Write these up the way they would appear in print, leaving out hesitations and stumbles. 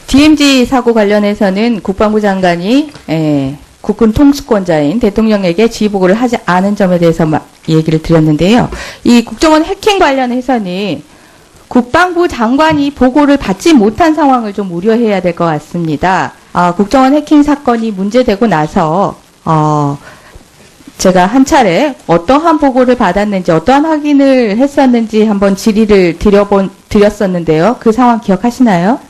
DMZ 사고 관련해서는 국방부 장관이 국군 통수권자인 대통령에게 지휘보고를 하지 않은 점에 대해서 얘기를 드렸는데요. 이 국정원 해킹 관련해서는 국방부 장관이 보고를 받지 못한 상황을 좀 우려해야 될 것 같습니다. 국정원 해킹 사건이 문제되고 나서 제가 한 차례 어떠한 보고를 받았는지 어떠한 확인을 했었는지 한번 질의를 드렸었는데요. 그 상황 기억하시나요?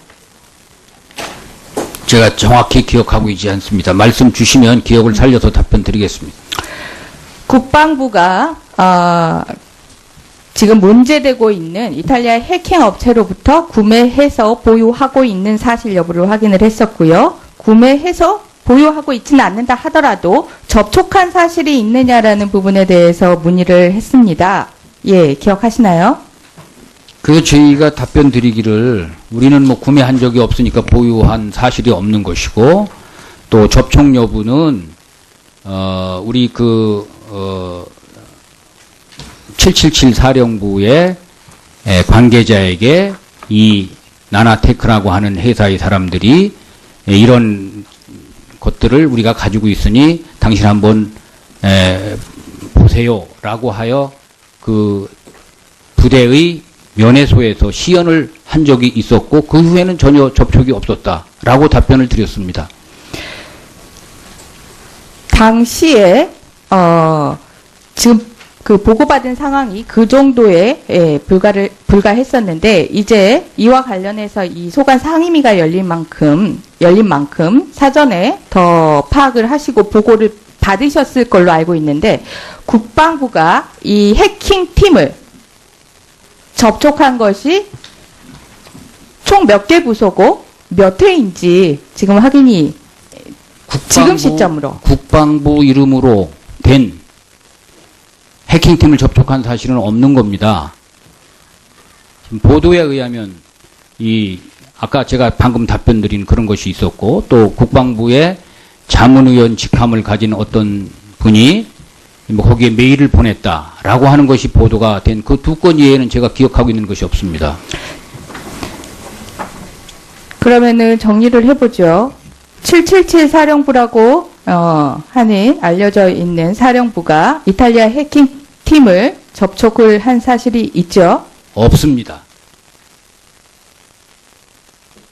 제가 정확히 기억하고 있지 않습니다. 말씀 주시면 기억을 살려서 답변 드리겠습니다. 국방부가 지금 문제되고 있는 이탈리아 해킹 업체로부터 구매해서 보유하고 있는 사실 여부를 확인을 했었고요. 구매해서 보유하고 있지는 않는다 하더라도 접촉한 사실이 있느냐라는 부분에 대해서 문의를 했습니다. 예, 기억하시나요? 저희가 답변 드리기를 우리는 뭐 구매한 적이 없으니까 보유한 사실이 없는 것이고 또 접촉 여부는 우리 777 사령부의 관계자에게 이 나나테크라고 하는 회사의 사람들이 이런 것들을 우리가 가지고 있으니 당신 한번 보세요라고 하여 그 부대의 면회소에서 시연을 한 적이 있었고 그 후에는 전혀 접촉이 없었다라고 답변을 드렸습니다. 당시에 지금 그 보고받은 상황이 그 정도에 불과했었는데 이제 이와 관련해서 이 소관 상임위가 열린 만큼 사전에 더 파악을 하시고 보고를 받으셨을 걸로 알고 있는데 국방부가 이 해킹 팀을 접촉한 것이 총 몇 개 부서고 몇 회인지 지금 확인이 지금 시점으로 국방부 이름으로 된 해킹팀을 접촉한 사실은 없는 겁니다. 지금 보도에 의하면 아까 제가 방금 답변 드린 그런 것이 있었고 또 국방부의 자문위원 직함을 가진 어떤 분이 뭐 거기에 메일을 보냈다라고 하는 것이 보도가 된 그 두 건 이외에는 제가 기억하고 있는 것이 없습니다. 그러면은 정리를 해보죠. 777 사령부라고 하는 알려져 있는 사령부가 이탈리아 해킹 팀을 접촉을 한 사실이 있죠? 없습니다.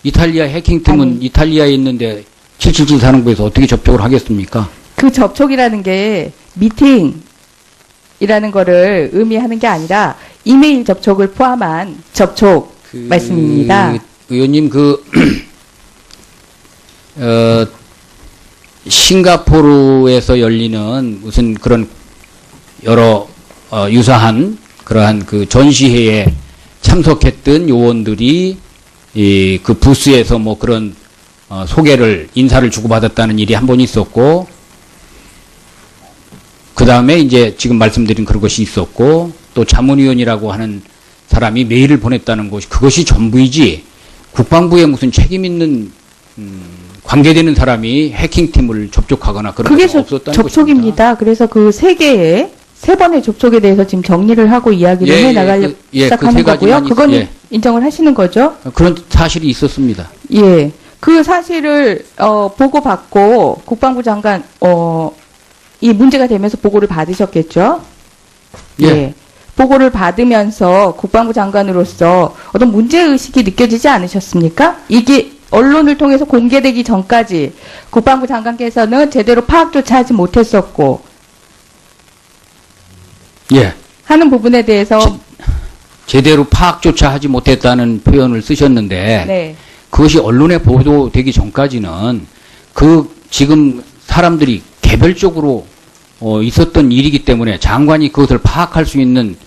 이탈리아 해킹팀은 이탈리아에 있는데 777 사령부에서 어떻게 접촉을 하겠습니까? 그 접촉이라는 게 미팅이라는 거를 의미하는 게 아니라 이메일 접촉을 포함한 접촉 말씀입니다. 의원님 싱가포르에서 열리는 무슨 그런 여러 유사한 그러한 그 전시회에 참석했던 요원들이 그 부스에서 뭐 그런 인사를 주고받았다는 일이 한 번 있었고 그 다음에 이제 지금 말씀드린 그런 것이 있었고 또 자문위원이라고 하는 사람이 메일을 보냈다는 것이 그것이 전부이지 국방부에 무슨 책임 있는 관계되는 사람이 해킹팀을 접촉하거나 그런 것이 없었다는 접촉입니다. 것입니다. 그래서 그 세 번의 접촉에 대해서 지금 정리를 하고 이야기를 해나가려고 시작하는 거고요. 그건 인정을 하시는 거죠? 그런 사실이 있었습니다. 예. 그 사실을 보고받고 국방부 장관 이 문제가 되면서 보고를 받으셨겠죠? 예. 보고를 받으면서 국방부 장관으로서 어떤 문제의식이 느껴지지 않으셨습니까? 이게 언론을 통해서 공개되기 전까지 국방부 장관께서는 제대로 파악조차 하지 못했었고 하는 부분에 대해서 제대로 파악조차 하지 못했다는 표현을 쓰셨는데 네. 그것이 언론에 보도되기 전까지는 지금 사람들이 개별적으로 있었던 일이기 때문에 장관이 그것을 파악할 수 있는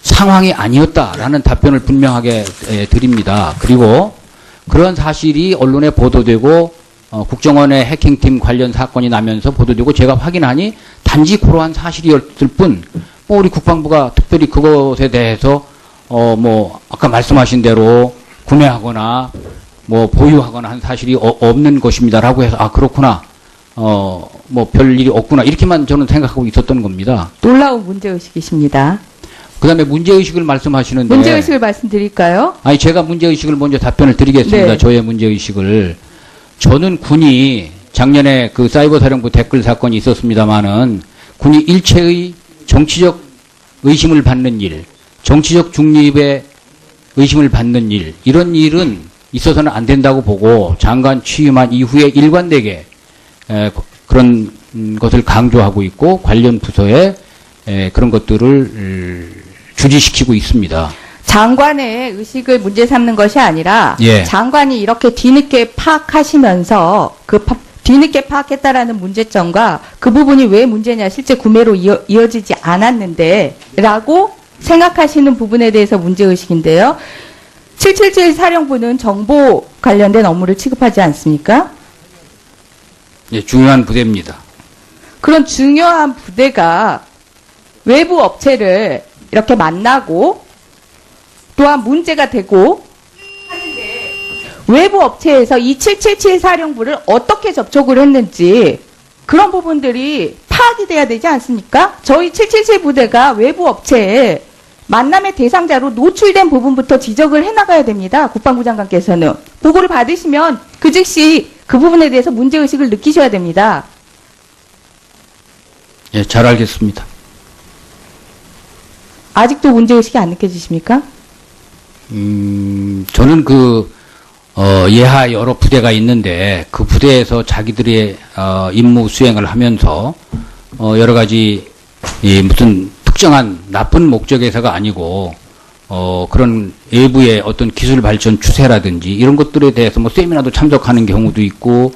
상황이 아니었다라는 답변을 분명하게 드립니다. 그리고 그런 사실이 언론에 보도되고 국정원의 해킹팀 관련 사건이 나면서 보도되고 제가 확인하니 단지 그러한 사실이었을 뿐 뭐 우리 국방부가 특별히 그것에 대해서 뭐 아까 말씀하신 대로 구매하거나 뭐 보유하거나 한 사실이 없는 것입니다라고 해서 그렇구나 뭐 별일이 없구나 이렇게만 저는 생각하고 있었던 겁니다. 놀라운 문제의식이십니다. 그다음에 문제의식을 말씀하시는데. 문제의식을 말씀드릴까요? 아니, 제가 문제의식을 먼저 답변을 드리겠습니다. 네. 저의 문제의식을. 저는 군이 작년에 그 사이버 사령부 댓글 사건이 있었습니다마는 군이 일체의 정치적 의심을 받는 일, 정치적 중립의 의심을 받는 일, 이런 일은 있어서는 안 된다고 보고 장관 취임한 이후에 일관되게 그런 것을 강조하고 있고 관련 부서에 그런 것들을 주지시키고 있습니다. 장관의 의식을 문제 삼는 것이 아니라 예. 장관이 이렇게 뒤늦게 파악하시면서 뒤늦게 파악했다라는 문제점과 그 부분이 왜 문제냐 실제 구매로 이어지지 않았는데 라고 생각하시는 부분에 대해서 문제의식인데요. 777 사령부는 정보 관련된 업무를 취급하지 않습니까? 예, 중요한 부대입니다. 그런 중요한 부대가 외부 업체를 이렇게 만나고 또한 문제가 되고 하는데 외부 업체에서 이 777 사령부를 어떻게 접촉을 했는지 그런 부분들이 파악이 돼야 되지 않습니까? 저희 777 부대가 외부 업체에 만남의 대상자로 노출된 부분부터 지적을 해나가야 됩니다. 국방부 장관께서는. 보고를 받으시면 그 즉시 그 부분에 대해서 문제의식을 느끼셔야 됩니다. 예, 잘 알겠습니다. 아직도 문제의식이 안 느껴지십니까? 저는 예하 여러 부대가 있는데 그 부대에서 자기들의 임무 수행을 하면서 여러 가지 무슨 특정한 나쁜 목적에서가 아니고 그런 외부의 어떤 기술 발전 추세라든지 이런 것들에 대해서 뭐 세미나도 참석하는 경우도 있고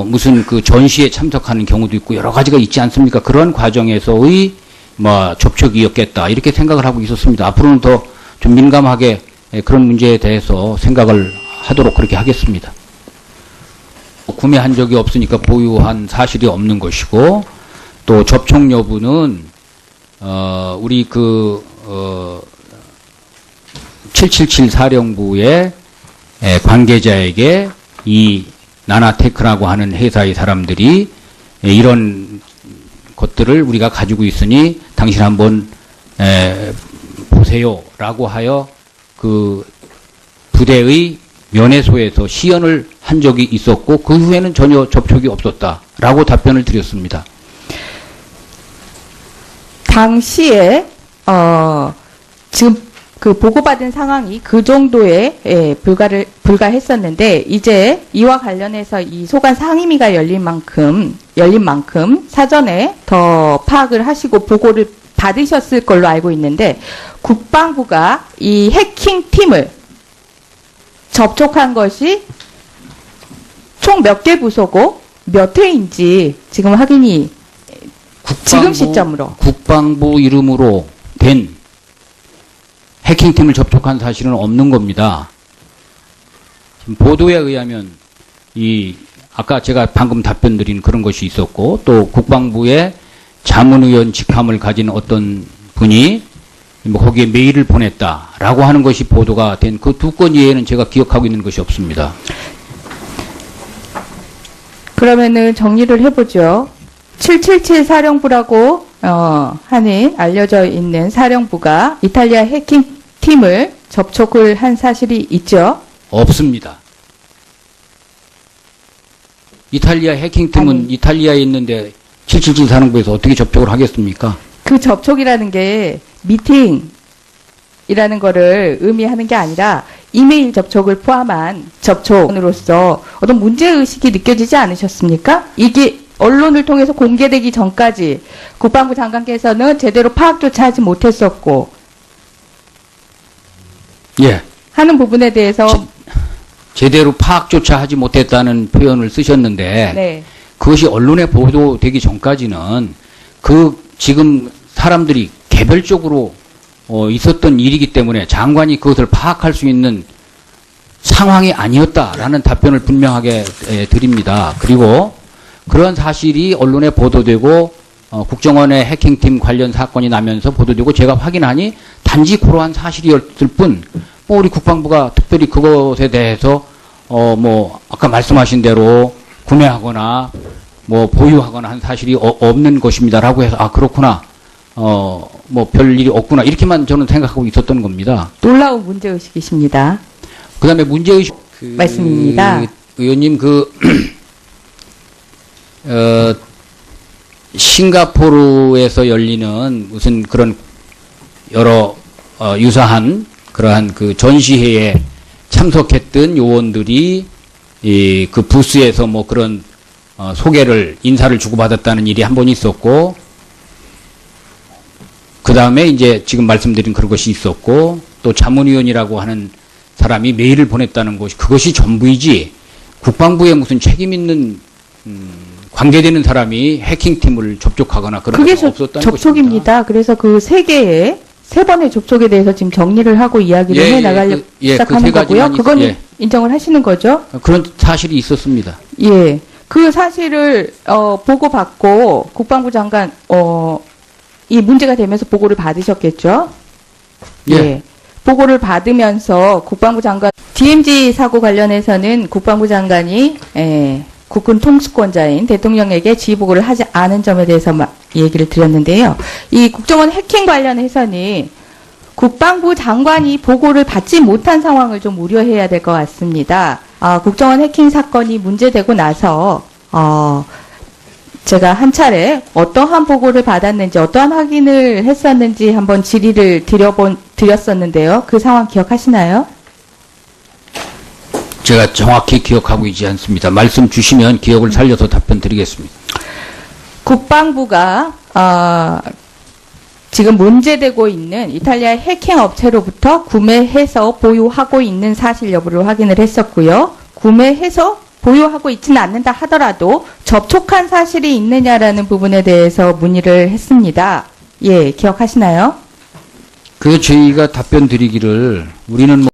무슨 그 전시에 참석하는 경우도 있고 여러 가지가 있지 않습니까? 그런 과정에서의 뭐 접촉이었겠다 이렇게 생각을 하고 있었습니다. 앞으로는 더 좀 민감하게 그런 문제에 대해서 생각을 하도록 그렇게 하겠습니다. 구매한 적이 없으니까 보유한 사실이 없는 것이고 또 접촉 여부는 우리 777 사령부의 관계자에게 이 나나테크라고 하는 회사의 사람들이 이런 것들을 우리가 가지고 있으니 당신 한번 보세요라고 하여 그 부대의 면회소에서 시연을 한 적이 있었고 그 후에는 전혀 접촉이 없었다라고 답변을 드렸습니다. 당시에 지금 그 보고받은 상황이 그 정도에 불과했었는데 이제 이와 관련해서 이 소관 상임위가 열린 만큼 사전에 더 파악을 하시고 보고를 받으셨을 걸로 알고 있는데 국방부가 이 해킹팀을 접촉한 것이 총 몇 개 부서고 몇 회인지 지금 확인이 지금 시점으로 국방부 이름으로 된 해킹팀을 접촉한 사실은 없는 겁니다. 지금 보도에 의하면 아까 제가 방금 답변 드린 그런 것이 있었고 또 국방부의 자문위원 직함을 가진 어떤 분이 뭐 거기에 메일을 보냈다라고 하는 것이 보도가 된 그 두 건 이외에는 제가 기억하고 있는 것이 없습니다. 그러면은 정리를 해보죠. 777 사령부라고 하는 알려져 있는 사령부가 이탈리아 해킹팀을 접촉을 한 사실이 있죠? 없습니다. 이탈리아 해킹팀은 이탈리아에 있는데 777 사령부에서 어떻게 접촉을 하겠습니까? 그 접촉이라는 게 미팅이라는 거를 의미하는 게 아니라 이메일 접촉을 포함한 접촉으로서 어떤 문제의식이 느껴지지 않으셨습니까? 이게 언론을 통해서 공개되기 전까지 국방부 장관께서는 제대로 파악조차 하지 못했었고 예. 하는 부분에 대해서 제대로 파악조차 하지 못했다는 표현을 쓰셨는데 네. 그것이 언론에 보도되기 전까지는 지금 사람들이 개별적으로 있었던 일이기 때문에 장관이 그것을 파악할 수 있는 상황이 아니었다라는 답변을 분명하게 드립니다. 그리고 그런 사실이 언론에 보도되고 국정원의 해킹팀 관련 사건이 나면서 보도되고 제가 확인하니 단지 그러한 사실이었을 뿐 뭐 우리 국방부가 특별히 그것에 대해서 뭐 아까 말씀하신 대로 구매하거나 뭐 보유하거나 한 사실이 없는 것입니다라고 해서 아 그렇구나 뭐 별일이 없구나 이렇게만 저는 생각하고 있었던 겁니다. 놀라운 문제의식이십니다. 그다음에 문제의식 말씀입니다. 의원님 싱가포르에서 열리는 무슨 그런 여러 유사한 그러한 그 전시회에 참석했던 요원들이 그 부스에서 뭐 그런 소개를 인사를 주고받았다는 일이 한 번 있었고, 그 다음에 이제 지금 말씀드린 그런 것이 있었고, 또 자문위원이라고 하는 사람이 메일을 보냈다는 것이 그것이 전부이지 국방부에 무슨 책임 있는 관계되는 사람이 해킹팀을 접촉하거나 그런 그게 것은 없었다는 접촉입니다. 것입니다. 그래서 그 세 번의 접촉에 대해서 지금 정리를 하고 이야기를 해 나가려고 시작하는 거고요. 그건 인정을 하시는 거죠? 그런 사실이 있었습니다. 예. 그 사실을 보고받고 국방부 장관 이 문제가 되면서 보고를 받으셨겠죠? 예. 보고를 받으면서 국방부 장관 DMZ 사고 관련해서는 국방부 장관이 국군 통수권자인 대통령에게 지휘 보고를 하지 않은 점에 대해서 얘기를 드렸는데요. 이 국정원 해킹 관련해서는 국방부 장관이 보고를 받지 못한 상황을 좀 우려해야 될 것 같습니다. 국정원 해킹 사건이 문제되고 나서 제가 한 차례 어떠한 보고를 받았는지 어떠한 확인을 했었는지 한번 질의를 드렸었는데요. 그 상황 기억하시나요? 제가 정확히 기억하고 있지 않습니다. 말씀 주시면 기억을 살려서 답변 드리겠습니다. 국방부가 지금 문제되고 있는 이탈리아 해킹 업체로부터 구매해서 보유하고 있는 사실 여부를 확인을 했었고요. 구매해서 보유하고 있지는 않는다 하더라도 접촉한 사실이 있느냐라는 부분에 대해서 문의를 했습니다. 예, 기억하시나요? 그 저희가 답변 드리기를 우리는